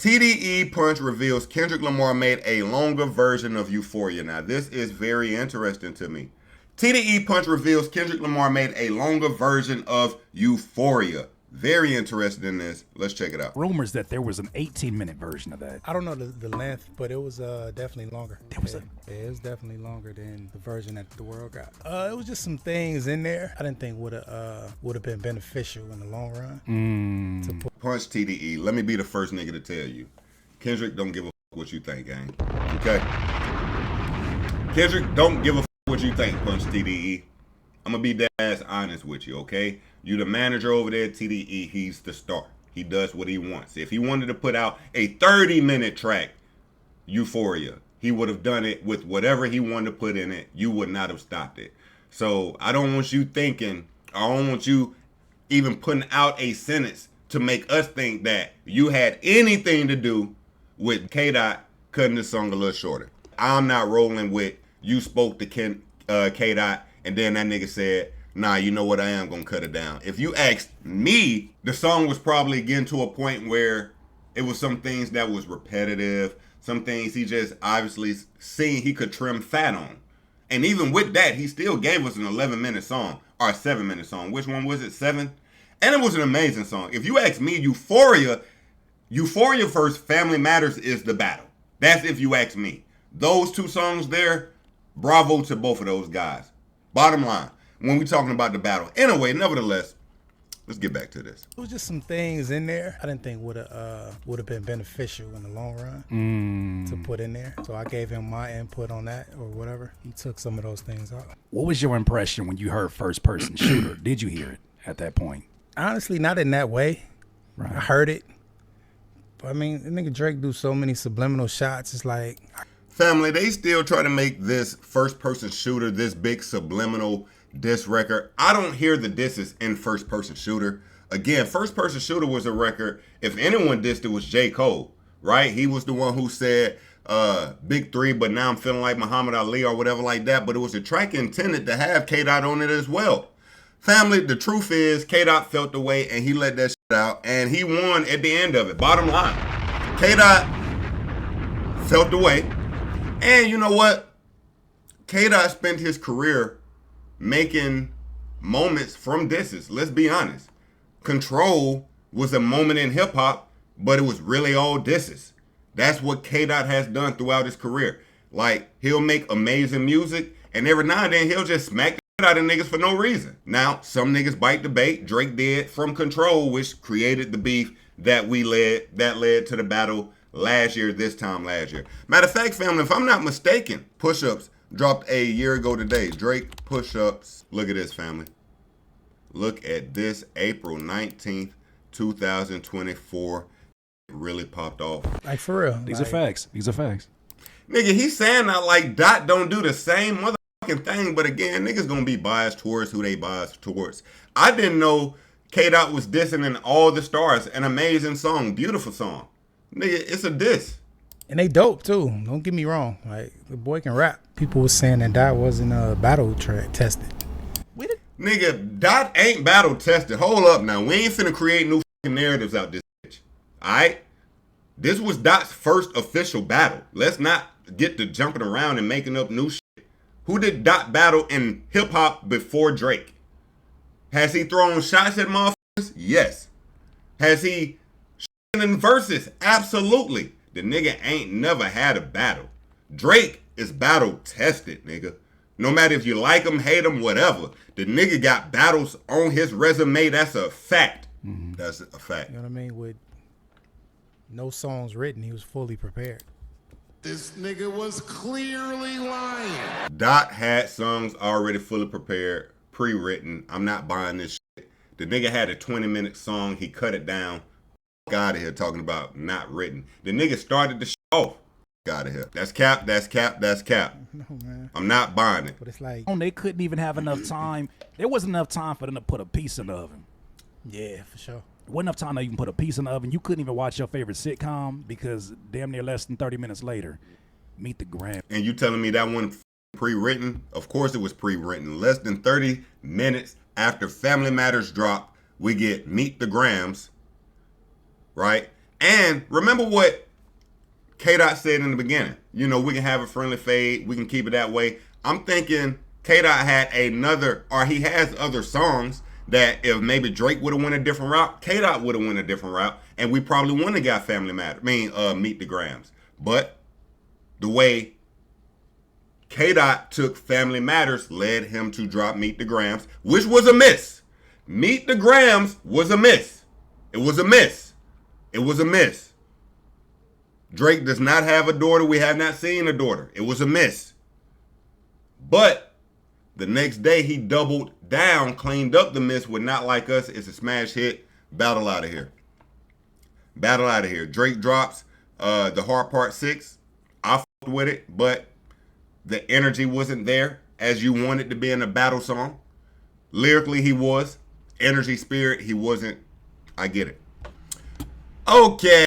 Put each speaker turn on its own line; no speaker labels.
TDE Punch reveals Kendrick Lamar made a longer version of Euphoria. Now, this is very interesting to me. TDE Punch reveals Kendrick Lamar made a longer version of Euphoria. Very interested in this. Let's check it out.
Rumors that there was an 18-minute version of that.
I don't know the length, but it was definitely longer. It was definitely longer than the version that the world got. It was just some things in there I didn't think would have been beneficial in the long run.
Punch TDE. Let me be the first nigga to tell you. Kendrick don't give a fuck what you think, gang. Okay? Kendrick don't give a fuck what you think, Punch TDE. I'm gonna be dead ass honest with you, okay? You the manager over there at TDE, he's the star. He does what he wants. If he wanted to put out a 30-minute track, Euphoria, he would have done it with whatever he wanted to put in it. You would not have stopped it. So I don't want you thinking, I don't want you even putting out a sentence to make us think that you had anything to do with K-Dot cutting the song a little shorter. I'm not rolling with you spoke to K-Dot and then that nigga said, nah, you know what, I am gonna cut it down. If you asked me, the song was probably getting to a point where it was some things that was repetitive, some things he just obviously seen he could trim fat on. And even with that, he still gave us an 11-minute song, or a 7-minute song. Which one was it, 7? And it was an amazing song. If you ask me, Euphoria first, Family Matters is the battle. That's if you ask me. Those two songs there, bravo to both of those guys. Bottom line, when we talking about the battle. Anyway, nevertheless, let's get back to this.
It was just some things in there I didn't think would have been beneficial in the long run to put in there. So I gave him my input on that or whatever. He took some of those things out.
What was your impression when you heard first person shooter? Did you hear it at that point?
Honestly, not in that way.
Right.
I heard it. But I mean, the nigga Drake do so many subliminal shots. It's like...
Family, they still try to make this first person shooter, this big subliminal diss record. I don't hear the disses in first person shooter. Again, first person shooter was a record. If anyone dissed it was J. Cole, right? He was the one who said big three, but now I'm feeling like Muhammad Ali or whatever like that. But it was a track intended to have K-Dot on it as well. Family, the truth is K-Dot felt the way and he let that shit out and he won at the end of it. Bottom line, K-Dot felt the way. And you know what? K-Dot spent his career making moments from disses. Let's be honest. Control was a moment in hip hop, but it was really all disses. That's what K-Dot has done throughout his career. Like, he'll make amazing music, and every now and then he'll just smack the shit out of niggas for no reason. Now, some niggas bite the bait. Drake did from Control, which created the beef that led to the battle last year, this time last year. Matter of fact, family, if I'm not mistaken, Push-Ups dropped a year ago today. Drake Push-Ups. Look at this, family. Look at this. April 19th, 2024. It really popped off.
Like, for real.
These are facts. These are facts.
Nigga, he's saying that like Dot don't do the same motherfucking thing, but again, niggas gonna be biased towards who they biased towards. I didn't know K-Dot was dissing in All the Stars, an amazing song, beautiful song. Nigga, it's a diss.
And they dope too. Don't get me wrong. Like, the boy can rap. People was saying that Dot wasn't battle track tested.
Nigga, Dot ain't battle tested. Hold up now. We ain't finna create new fucking narratives out this bitch. Alright? This was Dot's first official battle. Let's not get to jumping around and making up new shit. Who did Dot battle in hip hop before Drake? Has he thrown shots at motherfuckers? Yes. Has he in verses? Absolutely. The nigga ain't never had a battle. Drake is battle tested, nigga. No matter if you like him, hate him, whatever. The nigga got battles on his resume. That's a fact. Mm-hmm. That's a fact.
You know what I mean? With no songs written, he was fully prepared.
This nigga was clearly lying.
Dot had songs already fully prepared, pre-written. I'm not buying this shit. The nigga had a 20-minute song. He cut it down. Out of here talking about not written. The nigga started the show off. Out of here. That's cap. That's cap. That's cap.
No, man.
I'm not buying it.
But it's like,
They couldn't even have enough time. There wasn't enough time for them to put a piece in the oven.
yeah, for sure.
There wasn't enough time to even put a piece in the oven. You couldn't even watch your favorite sitcom because damn near less than 30 minutes later, Meet the Gram.
And you telling me that one pre-written? Of course it was pre-written. Less than 30 minutes after Family Matters dropped, we get Meet the Grams, right? And remember what K-Dot said in the beginning. You know, we can have a friendly fade. We can keep it that way. I'm thinking K-Dot had he has other songs that if maybe Drake would have went a different route, K-Dot would have went a different route, and we probably wouldn't have got Family Matter. Meet the Grams. But the way K-Dot took Family Matters led him to drop Meet the Grams, which was a miss. Meet the Grams was a miss. It was a miss. It was a miss. Drake does not have a daughter. We have not seen a daughter. It was a miss. But the next day he doubled down, cleaned up the miss with Not Like Us. It's a smash hit. Battle Out of Here. Battle Out of Here. Drake drops the Hard Part 6. I fucked with it, but the energy wasn't there as you wanted to be in a battle song. Lyrically, he was. Energy, spirit, he wasn't. I get it. Okay.